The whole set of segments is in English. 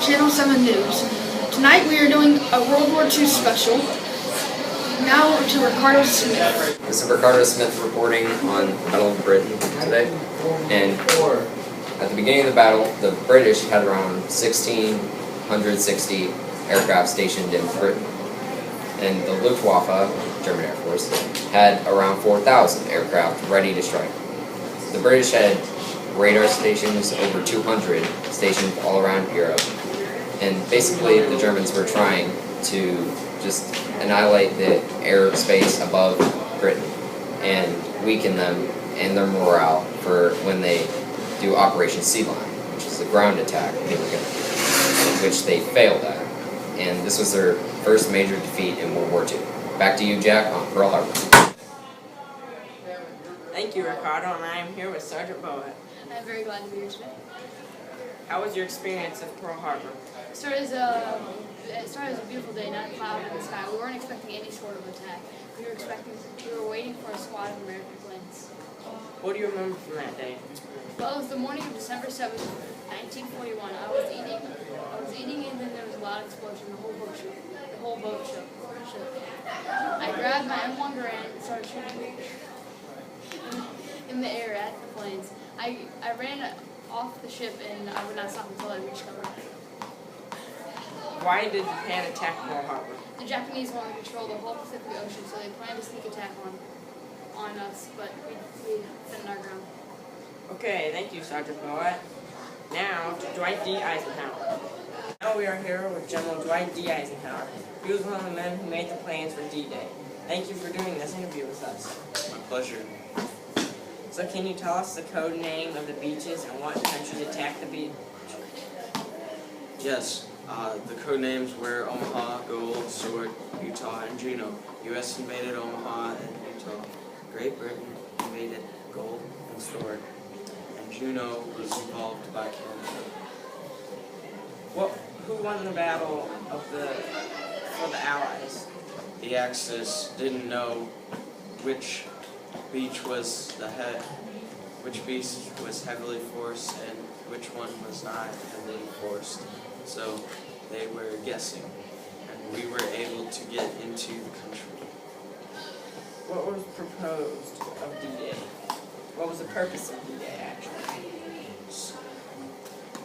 Channel 7 News. Tonight we are doing a World War II special. Now to Ricardo Smith. This is Ricardo Smith reporting on the Battle of Britain today. And at the beginning of the battle, the British had around 1,660 aircraft stationed in Britain. And the Luftwaffe, German Air Force, had around 4,000 aircraft ready to strike. The British had radar stations, over 200 stationed all around Europe. And basically the Germans were trying to just annihilate the airspace above Britain and weaken them and their morale for when they do Operation Sea Lion, which is a ground attack they were going to do, which they failed at. And this was their first major defeat in World War II. Back to you, Jack, on Pearl Harbor. Thank you, Ricardo, and I am here with Sergeant Boat. I'm very glad to be here today. How was your experience at Pearl Harbor? It started as a beautiful day, not a cloud in the sky. We weren't expecting any sort of attack. We were waiting for a squad of American planes. What do you remember from that day? Well, it was the morning of December 7th, 1941. I was eating, and then there was a loud explosion. The whole boat shook. I grabbed my M1 Garand and started shooting in the air at the planes. I ran off the ship, and I would not stop until I reached cover. Why did Japan attack Pearl Harbor? The Japanese wanted to control the whole Pacific Ocean, so they planned a sneak attack on us, but we defended our ground. Okay, thank you, Sergeant Boat. Now to Dwight D. Eisenhower. Now we are here with General Dwight D. Eisenhower. He was one of the men who made the plans for D-Day. Thank you for doing this interview with us. My pleasure. So can you tell us the code name of the beaches and what countries attacked the beach? Yes, the code names were Omaha, Gold, Sword, Utah, and Juneau. U.S. invaded Omaha and Utah. Great Britain invaded Gold and Sword. And Juneau was involved by Canada. Who won the battle for the Allies? The Axis didn't know which beach was heavily forced and which one was not heavily forced. So they were guessing, and we were able to get into the country. What was proposed of D-Day? What was the purpose of D-Day, actually?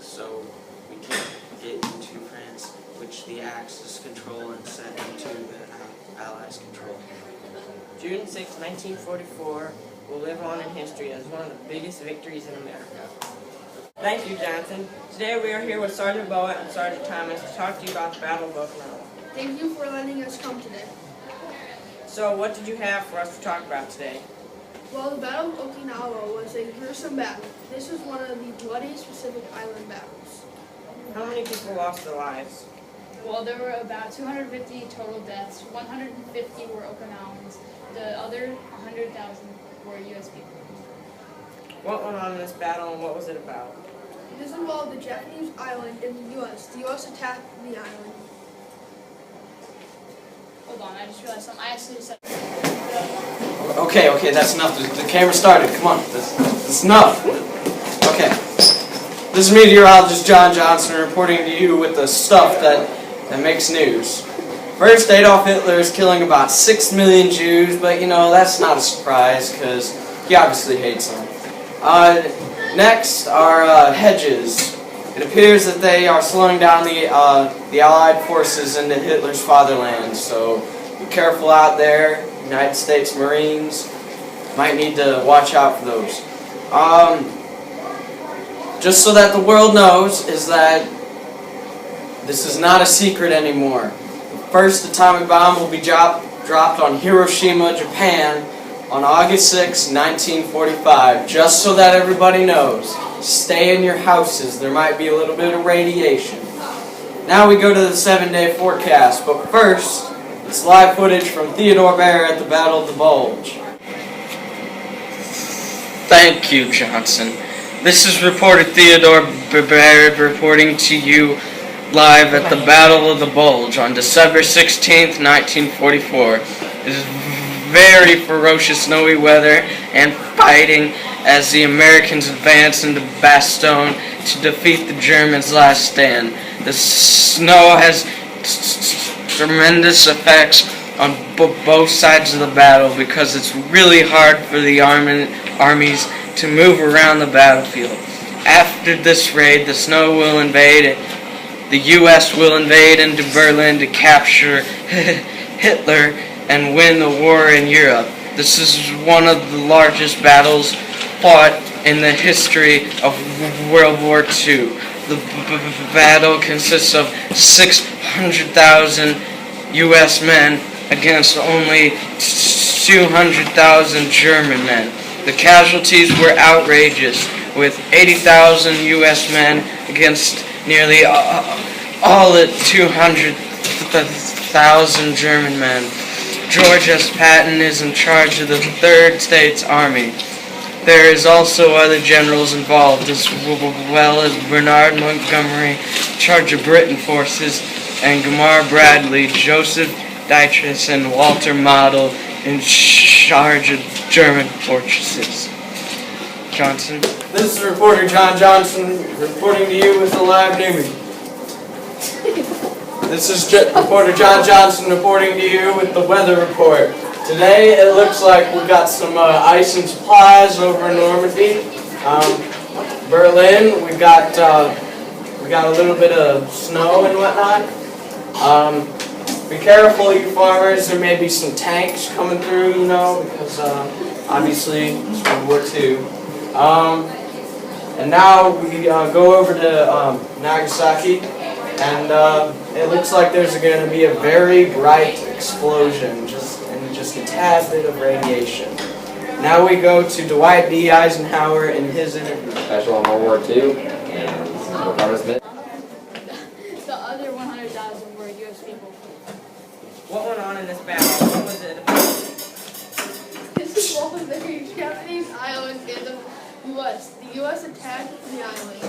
So we can get into France, which the Axis control, and set into the Allies control. June 6, 1944 will live on in history as one of the biggest victories in America. Thank you, Jonathan. Today we are here with Sergeant Boat and Sergeant Thomas to talk to you about the Battle of Okinawa. Thank you for letting us come today. So what did you have for us to talk about today? Well, the Battle of Okinawa was a gruesome battle. This was one of the bloodiest Pacific Island battles. How many people lost their lives? Well, there were about 250 total deaths. 150 were Okinawans. The other 100,000 were U.S. people. What went on in this battle and what was it about? This involved the Japanese island and the U.S. The U.S. attacked the island. Hold on, I just realized something. I actually said... Okay, that's enough. The camera started. Come on. That's enough. Okay. This is meteorologist John Johnson reporting to you with the stuff that makes news. First, Adolf Hitler is killing about 6 million Jews, but that's not a surprise because he obviously hates them. Next are hedges. It appears that they are slowing down the Allied forces into Hitler's fatherland, so be careful out there. United States Marines might need to watch out for those. Just so that the world knows is that this is not a secret anymore. The first atomic bomb will be dropped on Hiroshima, Japan on August 6, 1945. Just so that everybody knows. Stay in your houses. There might be a little bit of radiation. Now we go to the 7-day forecast, but first, it's live footage from Theodore Baer at the Battle of the Bulge. Thank you, Johnson. This is reporter Theodore Baer reporting to you live at the Battle of the Bulge on December 16th, 1944. It is very ferocious snowy weather and fighting as the Americans advance into Bastogne to defeat the Germans' last stand. The snow has tremendous effects on both sides of the battle because it's really hard for the armies to move around the battlefield. After this raid, the snow will invade. The U.S. will invade into Berlin to capture Hitler and win the war in Europe. This is one of the largest battles fought in the history of World War II. The battle consists of 600,000 U.S. men against only 200,000 German men. The casualties were outrageous, with 80,000 U.S. men against nearly all at 200,000 German men. George S. Patton is in charge of the Third States Army. There is also other generals involved, as well as Bernard Montgomery, in charge of Britain forces, and Gamar Bradley, Joseph Dietrich, and Walter Model in charge of German fortresses. Johnson. This is reporter John Johnson reporting to you with the live news. This is reporter John Johnson reporting to you with the weather report. Today it looks like we got some ice and supplies over in Normandy. Berlin, we got a little bit of snow and whatnot. Be careful, you farmers. There may be some tanks coming through, you know, because obviously it's World War II. And now we go over to Nagasaki, and it looks like there's going to be a very bright explosion, just a tad bit of radiation. Now we go to Dwight D. Eisenhower in his interview. Special on World War II, and Robert Smith. The other 100,000 were U.S. people. What went on in this battle? What was it about? This is what was the Japanese islands and the U.S. The U.S. attacked the islands.